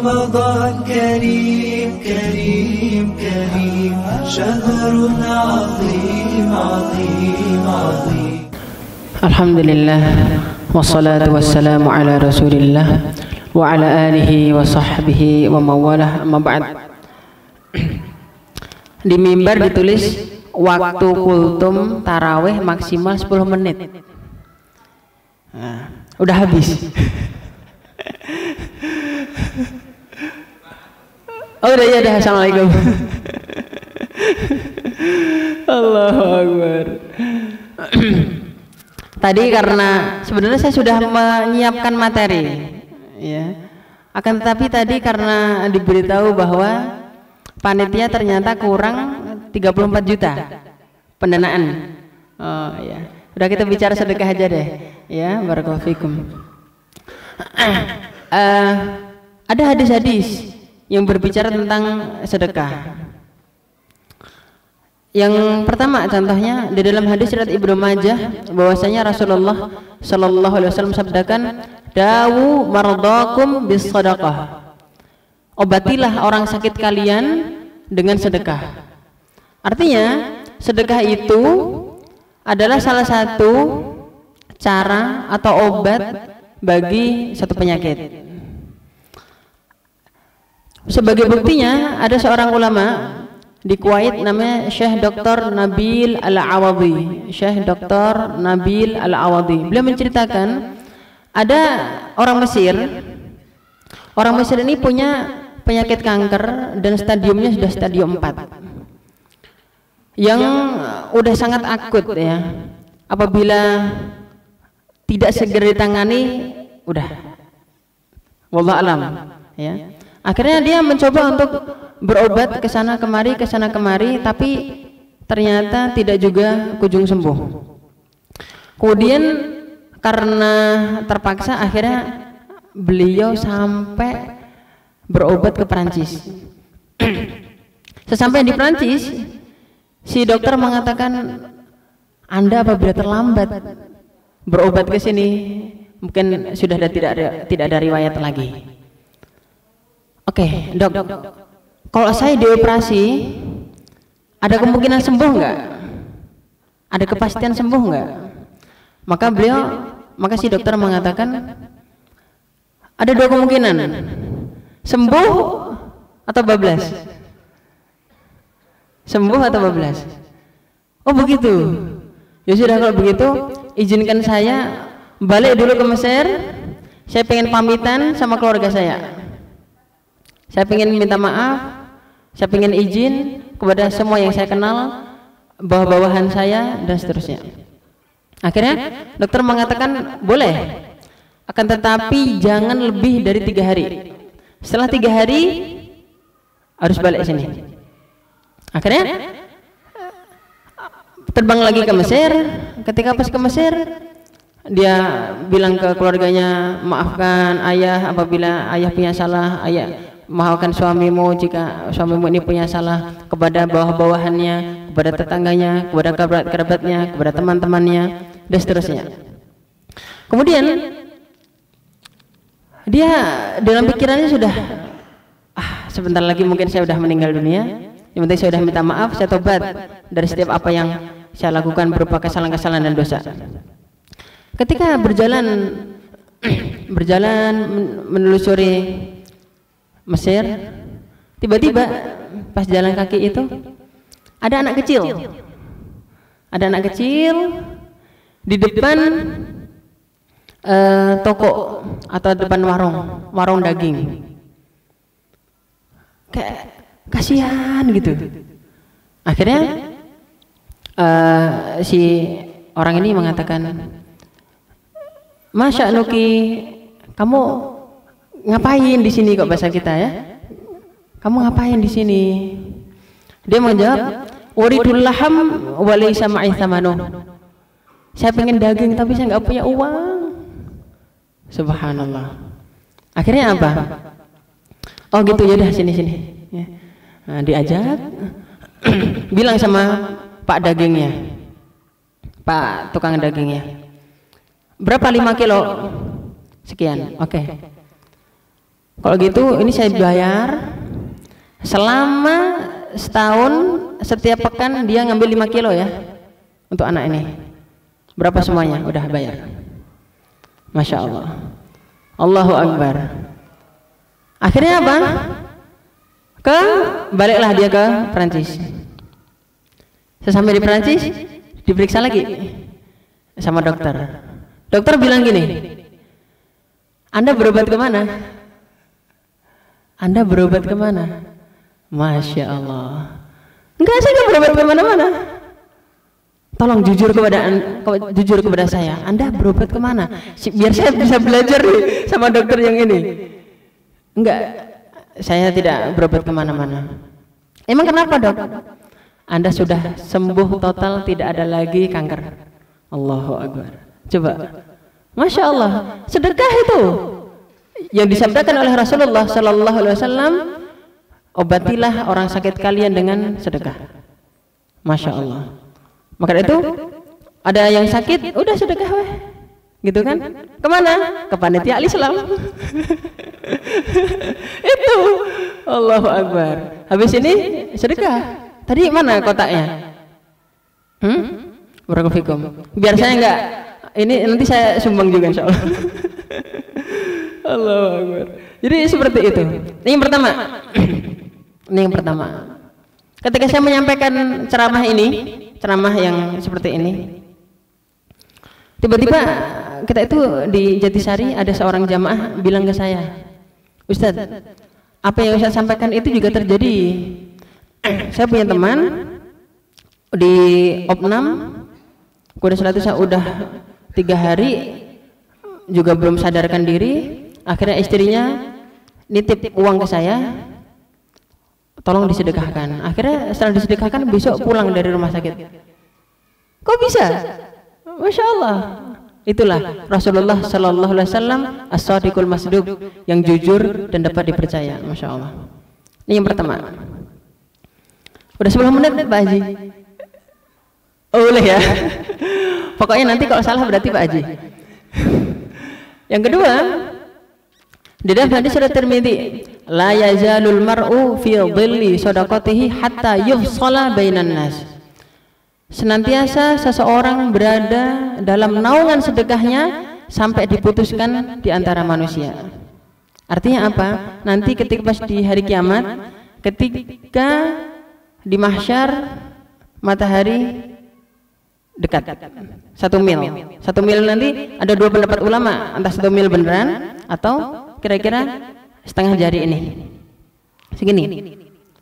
رمضان كريم كريم كريم شهر عظيم عظيم عظيم. الحمد لله والصلاة والسلام على رسول الله وعلى آله وصحبه ومواlah. Amma ba'd. Di mimbar ditulis waktu kultum tarawih maksimal 10 menit. Nah, udah habis. Oh udah ya dah. Assalamualaikum. Allahu Akbar. Tadi karena sebenarnya saya sudah menyiapkan materi, ya. Akan tetapi tadi karena diberitahu bahwa panitia ternyata kurang 34 juta pendanaan. Oh ya. Udah kita bicara sedekah aja deh, ya. Barakallahu fikum. Ada hadis-hadis yang berbicara tentang sedekah. Yang pertama contohnya di dalam hadis riwayat Ibnu Majah bahwasanya Rasulullah sallallahu alaihi wasallam sabdakan, "Dawu mardakum bis sadaqah." Obatilah orang sakit kalian dengan sedekah. Artinya, sedekah itu adalah salah satu cara atau obat bagi satu penyakit. Sebagai buktinya ada seorang ulama di Kuwait namanya Syekh Dr. Nabil Al-Awadhi. Syekh Dr. Nabil Al-Awadhi. Beliau menceritakan ada orang Mesir. Orang Mesir ini punya penyakit kanker dan stadiumnya sudah stadium 4. Yang udah sangat akut ya. Apabila tidak segera ditangani udah wallahu alam ya. Akhirnya dia mencoba untuk berobat ke sana kemari, tapi ternyata tidak juga kunjung sembuh. Kemudian karena terpaksa akhirnya beliau sampai berobat ke Perancis. Sesampai di Perancis, si dokter mengatakan, Anda apabila terlambat berobat ke sini, mungkin sudah tidak ada riwayat lagi. Oke, dok, kalau saya dioperasi, ada kemungkinan sembuh nggak? Ada kepastian sembuh nggak? Maka si dokter mengatakan ada dua kemungkinan, sembuh atau bablas. Sembuh atau bablas? Oh begitu. Ya sudah kalau begitu, izinkan saya balik dulu ke Mesir. Saya pengen pamitan sama keluarga saya. Saya pengen minta maaf. Saya pengen izin kepada semua yang saya kenal, bawah-bawahan saya dan seterusnya. Akhirnya dokter mengatakan boleh, akan tetapi jangan lebih dari 3 hari. Setelah 3 hari harus balik sini. Akhirnya terbang lagi ke Mesir. Ketika pas ke Mesir, dia bilang ke keluarganya, maafkan ayah apabila ayah punya salah, ayah maafkan suamimu jika suamimu ini punya salah, kepada bawah-bawahannya, kepada tetangganya, kepada kerabatnya, kepada teman-temannya dan seterusnya. Kemudian dia dalam pikirannya sudah sebentar lagi mungkin saya sudah meninggal dunia, yang penting saya sudah minta maaf, saya tobat dari setiap apa yang saya lakukan berupa kesalahan-kesalahan dan dosa. Ketika berjalan menelusuri Mesir, tiba-tiba pas jalan kaki itu ada anak kecil di depan toko atau depan warung daging. Kayak kasihan gitu. Akhirnya si orang ini mengatakan, Masya Nuki, kamu ngapain di sini kok bahasa kita ya? Kamu ngapain di sini? Dia menjawab, uridul laham wa laysa ma'i thamanu. Saya pengen daging tapi saya nggak punya uang. Subhanallah. Akhirnya apa? Oh gitu ya, udah sini. Ya. Nah, diajak, bilang sama Pak dagingnya, Pak tukang dagingnya, berapa 5 kilo? Sekian. Oke. Kalau gitu ini saya bayar selama setahun, setiap pekan dia ngambil 5 kilo ya untuk anak ini. Berapa semuanya? Udah bayar. Masya Allah. Allahu Akbar. Akhirnya apa? Baliklah dia ke Perancis. Sesampai di Perancis diperiksa lagi sama dokter. Dokter bilang gini, Anda berobat kemana? Anda berobat kemana? Masya Allah. Enggak, saya enggak berobat kemana-mana. Tolong jujur kepada saya. Anda berobat kemana? Biar saya bisa belajar nih sama dokter yang ini. Enggak, saya tidak berobat kemana-mana. Emang kenapa, Dok? Anda sudah sembuh total, tidak ada lagi kanker. Allahu Akbar. Coba, Masya Allah, sedekah itu yang disabdakan oleh Rasulullah Sallallahu Alaihi Wasallam, obatilah orang sakit kalian dengan sedekah. Masya Allah. Maka itu ada yang sakit, udah sedekah weh, gitu kan? Kemana? Ke panitia Al-Islam. Itu Allahu Akbar. Habis ini sedekah. Tadi mana kotaknya? Barakallahu. Biar saya enggak, ini nanti saya sumbang juga insya Allah. Allahu Akbar. Jadi seperti itu. Ini yang pertama. Ini yang pertama. Ketika saya menyampaikan ceramah ini, ceramah yang seperti ini, tiba-tiba kita itu di Jatisari ada seorang jamaah bilang ke saya, Ustadz, apa yang saya sampaikan itu juga terjadi. Saya punya teman di Opnam, kemudian setelah itu saya udah 3 hari juga belum sadarkan diri. Akhirnya istrinya nitip uang ke saya, tolong disedekahkan. Akhirnya setelah disedekahkan besok pulang dari rumah sakit. Kok bisa? Masya Allah. Itulah Rasulullah Sallallahu Alaihi Wasallam as-sadiqul masduq, yang jujur dan dapat dipercaya. Masya Allah. Ini yang pertama. Udah 10 menit Pak Haji. Oh, boleh ya. Pokoknya nanti kalau salah berarti Pak Haji. Yang kedua, di dalam hadis riwayat Tirmidzi, la yazalul mar'u fi dhilli shadaqatihi hatta yufsala bainan nas. Senantiasa seseorang berada dalam naungan sedekahnya sampai diputuskan di antara manusia. Artinya apa? Nanti ketika pas di hari kiamat, ketika di mahsyar matahari dekat 1 mil. 1 mil nanti ada 2 pendapat ulama, entah 1 mil beneran atau kira-kira setengah jari ini segini.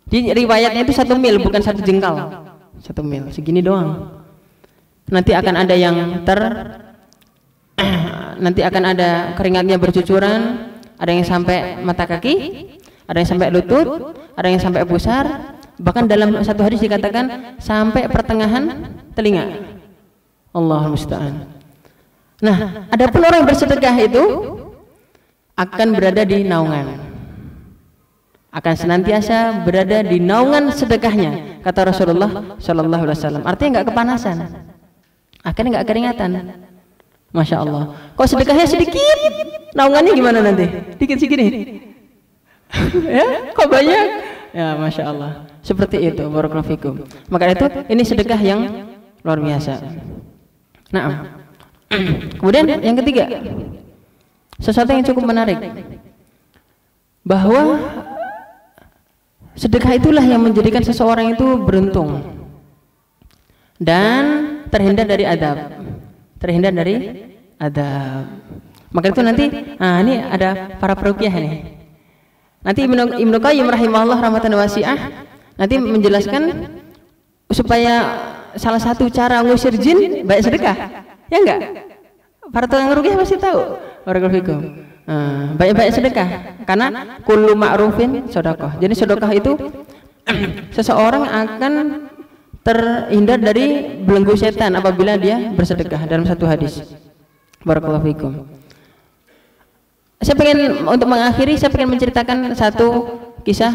Jadi riwayatnya itu 1 mil, bukan 1 jengkal. 1 mil segini doang. Nanti akan ada yang nanti akan ada keringatnya bercucuran, ada yang sampai mata kaki, ada yang sampai lutut, ada yang sampai pusar, bahkan dalam satu hadis dikatakan sampai pertengahan telinga. Allahul musta'an. Nah, adapun orang yang bersedekah itu akan berada di naungan, akan senantiasa berada di naungan sedekahnya, kata Rasulullah Sallallahu Alaihi Wasallam. Artinya nggak kepanasan, akhirnya nggak keringatan. Masya Allah. Kok sedekahnya sedikit, naungannya gimana nanti? Dikit segini. Ya, kok banyak? Ya, Masya Allah. Seperti itu. Barakallahu fikum. Maka itu ini sedekah yang luar biasa. Nah, kemudian yang ketiga, sesuatu yang cukup menarik, bahwa sedekah itulah yang menjadikan seseorang itu beruntung dan terhindar dari adab. Terhindar dari adab. Maka itu nanti, nah ini ada para peruqyah nih. Nanti Ibnu Qayyim rahimahullah rahmatan wasi'ah nanti menjelaskan supaya salah satu cara ngusir jin baik sedekah. Ya enggak? Para tukang ruqyah pasti tahu. Barakallahu fikum. Baik-baik sedekah, karena kullu ma'rufin sedekah. Jadi sedekah itu seseorang akan terhindar dari belenggu setan apabila dia bersedekah, dalam satu hadis. Barakallahu fikum. Saya pengen untuk mengakhiri, saya pengen menceritakan satu kisah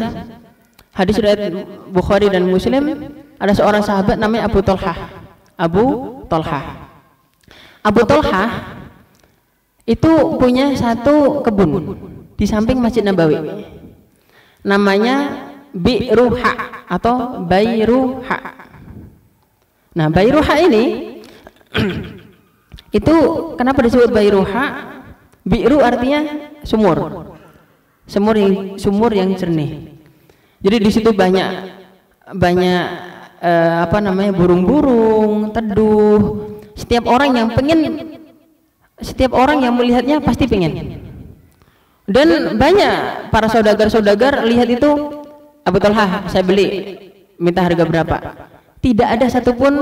hadis riwayat Bukhari dan Muslim. Ada seorang sahabat namanya Abu Talhah. Abu Talhah itu punya satu kebun. di samping Masjid Nabawi. Namanya Bi'ruha atau Bairuha. Nah, Bairuha ini itu kenapa disebut Bairuha? Bi'ru artinya sumur. Sumur yang jernih. Jadi di situ banyak burung-burung, teduh. Setiap orang yang melihatnya pasti pengen. Dan banyak para saudagar lihat itu, Abu Talha, saya beli, minta harga berapa? Tidak ada satupun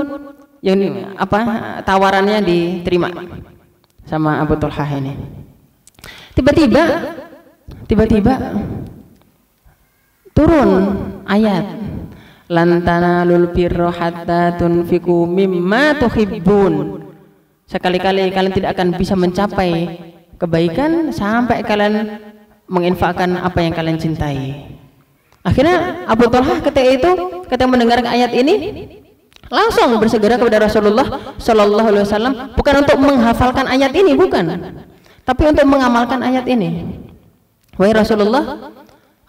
yang tawarannya diterima sama Abu Talha ini. Tiba-tiba turun ayat, lan tanalul birra hatta tunfiqu mimma tuhibbun. Sekali-kali kalian tidak akan bisa mencapai kebaikan sampai kalian menginfakkan apa yang kalian cintai. Akhirnya Abu Talha ketika mendengarkan ayat ini langsung bersegera kepada Rasulullah Shallallahu Alaihi Wasallam, bukan untuk menghafalkan ayat ini, bukan, tapi untuk mengamalkan ayat ini. Wahai Rasulullah,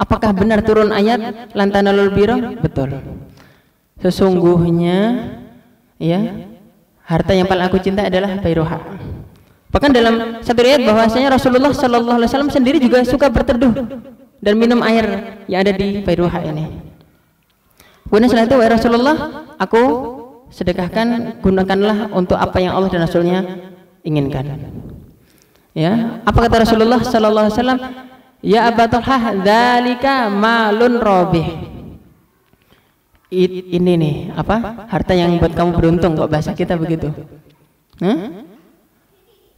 apakah benar turun ayat lan tanalul birra? Betul. Sesungguhnya ya, harta yang paling aku cinta adalah Bairuha. Bahkan dalam satu riwayat bahwasanya Rasulullah Shallallahu Alaihi Wasallam sendiri juga suka berteduh dan minum air yang ada di Bairuha ini. Kemudian setelah itu, wahai Rasulullah, aku sedekahkan, gunakanlah untuk apa yang Allah dan Rasulnya inginkan. Ya, apa kata Rasulullah Shallallahu Alaihi Wasallam? Ya Abu Talha, dzalika malun robih. Ini nih harta yang buat kamu beruntung, kok bahasa kita begitu.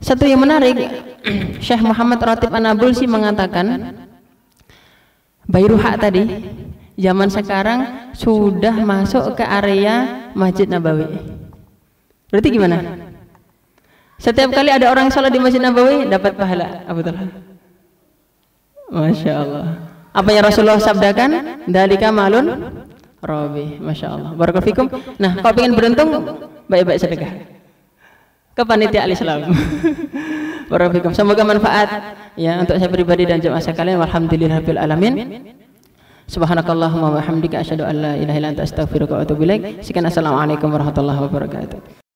Satu yang menarik, Syekh Muhammad Ratib An-Nabulsi mengatakan Bairuha tadi zaman sekarang sudah masuk ke area Masjid Nabawi. Berarti gimana? Setiap kali ada orang salat di Masjid Nabawi dapat pahala, Abu Talha. Masya Allah. Apa yang Rasulullah sabdakan? Dalika malun robi. Masya Allah. Barakallahu fikum. Nah, kalau ingin beruntung, baik-baik sedekah ke panitia Al-Islam. Barakallahu fikum. Semoga manfaat ya untuk saya pribadi dan jemaah sekalian. Walhamdulillahirabbil alamin. Subhanakallahumma wa bihamdika asyhadu an la ilaha illa anta astaghfiruka wa atubu ilaik. Sekian, assalamualaikum warahmatullahi wabarakatuh.